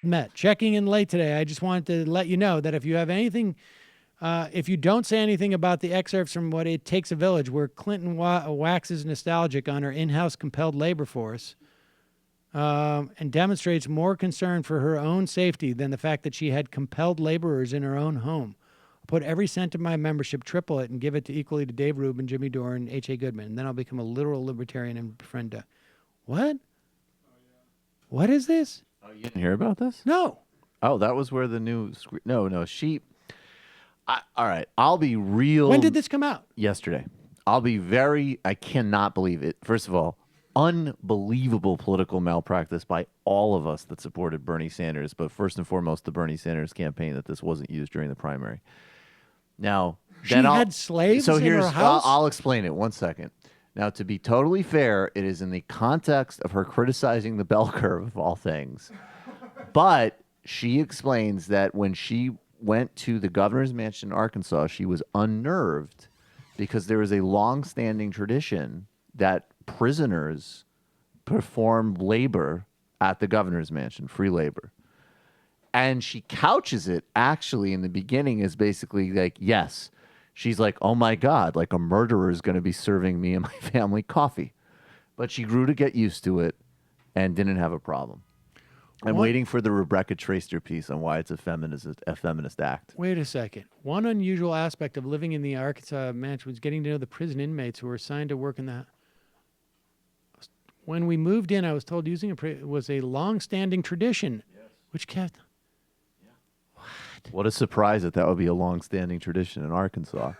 met. Checking in late today. I just wanted to let you know that if you have anything, if you don't say anything about the excerpts from What It Takes a Village, where Clinton waxes nostalgic on her in-house compelled labor force, and demonstrates more concern for her own safety than the fact that she had compelled laborers in her own home. I'll put every cent of my membership, triple it, and give it equally to Dave Rubin, Jimmy Dore, and H.A. Goodman. And then I'll become a literal libertarian and befriend Doug. What? What is this? Oh, you didn't hear about this? No. Oh, that was where the new... No, she... all right, I'll be real... When did this come out? Yesterday. I'll be very... I cannot believe it. First of all, unbelievable political malpractice by all of us that supported Bernie Sanders, but first and foremost, the Bernie Sanders campaign, that this wasn't used during the primary. Now, she had slaves in her house? I'll explain it. 1 second. Now, to be totally fair, it is in the context of her criticizing the bell curve of all things. But she explains that when she went to the governor's mansion in Arkansas, she was unnerved because there is a long-standing tradition that prisoners perform labor at the governor's mansion, free labor. And she couches it actually in the beginning as basically like, yes, she's like, oh my God, like a murderer is going to be serving me and my family coffee. But she grew to get used to it and didn't have a problem. I'm waiting for the Rebecca Traister piece on why it's a feminist act. Wait a second. One unusual aspect of living in the Arkansas mansion was getting to know the prison inmates who were assigned to work in the... When we moved in, I was told using it was a long-standing tradition, which kept... What a surprise that would be a long-standing tradition in Arkansas.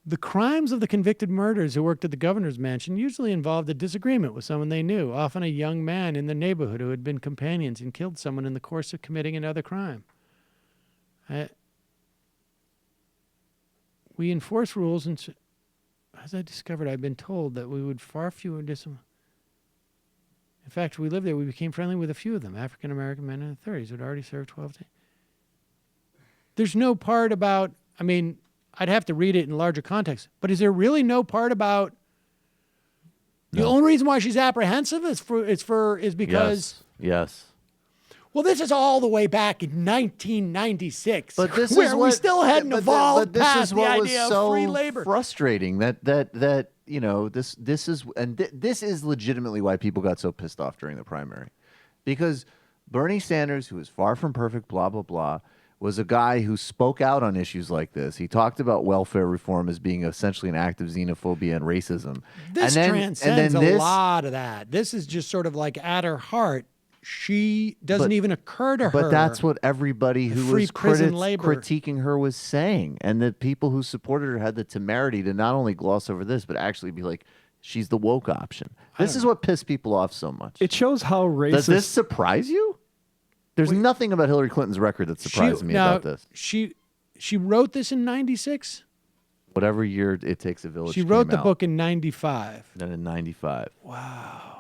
The crimes of the convicted murderers who worked at the governor's mansion usually involved a disagreement with someone they knew, often a young man in the neighborhood who had been companions and killed someone in the course of committing another crime. We enforce rules, and as I discovered, I've been told that we would far fewer In fact, we lived there. We became friendly with a few of them, African-American men in the 30s who had already served 12 days. There's no part about, I mean, I'd have to read it in larger context, but is there really no part about the only reason why she's apprehensive is because... Yes. Well, this is all the way back in 1996, but this where is we still hadn't evolved this past is what the was idea so of free labor. Frustrating that you know this is legitimately why people got so pissed off during the primary, because Bernie Sanders, who is far from perfect, blah blah blah, was a guy who spoke out on issues like this. He talked about welfare reform as being essentially an act of xenophobia and racism. This transcends a lot of that. This is just sort of like at her heart. She doesn't even occur to her. But that's what everybody who was critiquing her was saying. And the people who supported her had the temerity to not only gloss over this, but actually be like, she's the woke option. This is what pissed people off so much. It shows how racist... Does this surprise you? There's nothing about Hillary Clinton's record that surprised me about this. She wrote this in 96? Whatever year It Takes a Village She wrote the book in 95. Then in 95. Wow.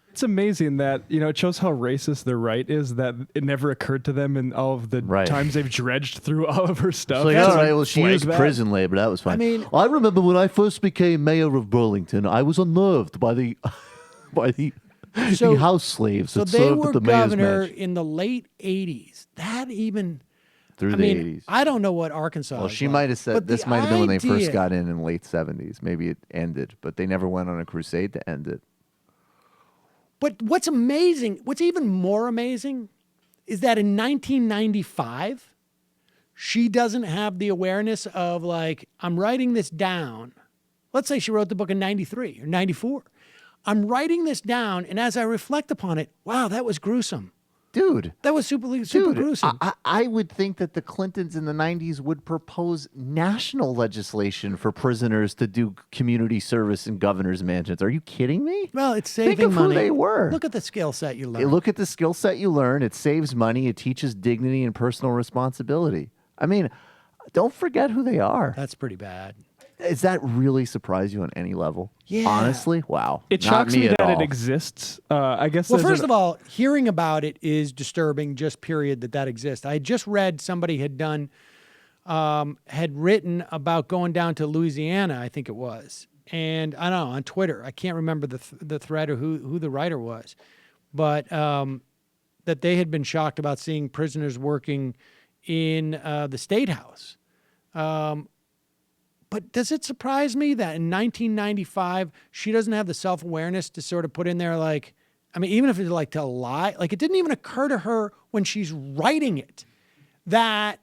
It's amazing that, you know, it shows how racist the right is, that it never occurred to them in all of the times they've dredged through all of her stuff. Like, all right, well, she used prison labor. That was fine. I mean, I remember when I first became mayor of Burlington, I was unnerved by the house slaves that served at the mayor's mansion. So they were governor in the late 80s. That even... Through the 80s. I don't know what Arkansas Well, is she like, might have said this might have been when they first idea- got in the late 70s. Maybe it ended, but they never went on a crusade to end it. But what's amazing, what's even more amazing, is that in 1995, she doesn't have the awareness of, like, I'm writing this down. Let's say she wrote the book in 93 or 94. I'm writing this down, and as I reflect upon it, wow, that was gruesome. Dude. That was super gruesome. I would think that the Clintons in the 90s would propose national legislation for prisoners to do community service in governor's mansions. Are you kidding me? Well, it's saving Think of money. who they were. Look at the skill set you learn. Look at the skill set you learn. It saves money. It teaches dignity and personal responsibility. I mean, don't forget who they are. That's pretty bad. Does that really surprise you on any level? Yeah. Honestly? Wow. It shocks me that it exists. I guess. Well, first of all, hearing about it is disturbing, just period, that exists. I just read somebody had written about going down to Louisiana, I think it was. And I don't know, on Twitter, I can't remember the thread or who the writer was. but that they had been shocked about seeing prisoners working in the State House. But does it surprise me that in 1995, she doesn't have the self-awareness to sort of put in there, like, I mean, even if it's like to lie, like it didn't even occur to her when she's writing it that,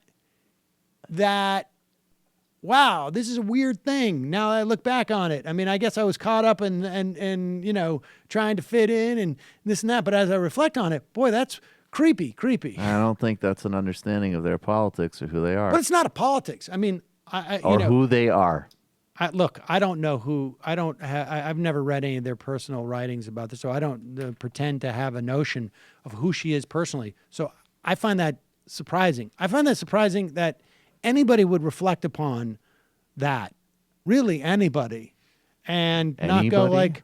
wow, this is a weird thing. Now I look back on it. I mean, I guess I was caught up and you know, trying to fit in and this and that. But as I reflect on it, boy, that's creepy. I don't think that's an understanding of their politics or who they are. But it's not a politics. I mean, or who they are. Look, I don't know who. I've never read any of their personal writings about this, so I don't pretend to have a notion of who she is personally. So I find that surprising. I find that surprising that anybody would reflect upon that. Really, anybody, and not go like,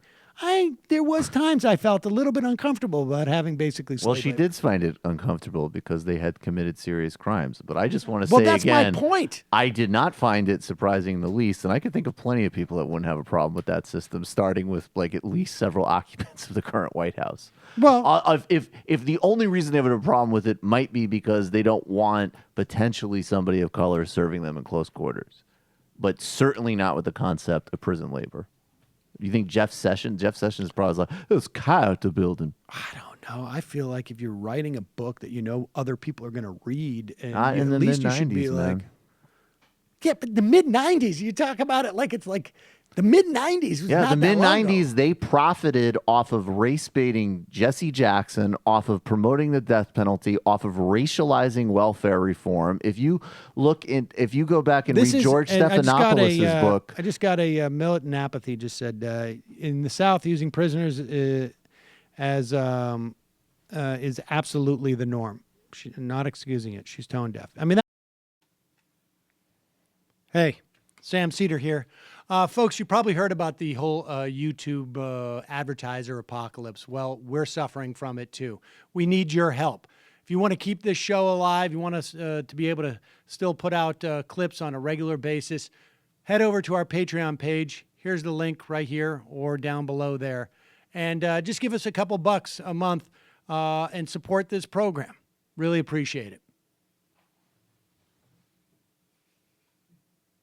there was times I felt a little bit uncomfortable about having basically slave Well, she labor. did find it uncomfortable because they had committed serious crimes. But I just want to Well, say that's again, my point. I did not find it surprising in the least, and I could think of plenty of people that wouldn't have a problem with that system, starting with like at least several occupants of the current White House. Well, if the only reason they have a problem with it might be because they don't want potentially somebody of color serving them in close quarters, but certainly not with the concept of prison labor. You think Jeff Sessions is probably like, it's character building. I don't know. I feel like if you're writing a book that you know other people are going to read, and Not you, in the at least you mid-90s, should be like, man. yeah, but the mid-90s, you talk about it like it's like the mid-90s. Was Yeah, not the that long ago. mid-90s, they profited off of race-baiting Jesse Jackson, off of promoting the death penalty, off of racializing welfare reform. If you go back and read George Stephanopoulos' book. I just got a Militant Apathy just said, in the South, using prisoners as is absolutely the norm. She's not excusing it. She's tone deaf. I mean, hey, Sam Seder here. Folks, you probably heard about the whole YouTube advertiser apocalypse. Well, we're suffering from it too. We need your help. If you want to keep this show alive, you want us to be able to still put out clips on a regular basis, head over to our Patreon page. Here's the link right here or down below there. And just give us a couple bucks a month and support this program. Really appreciate it.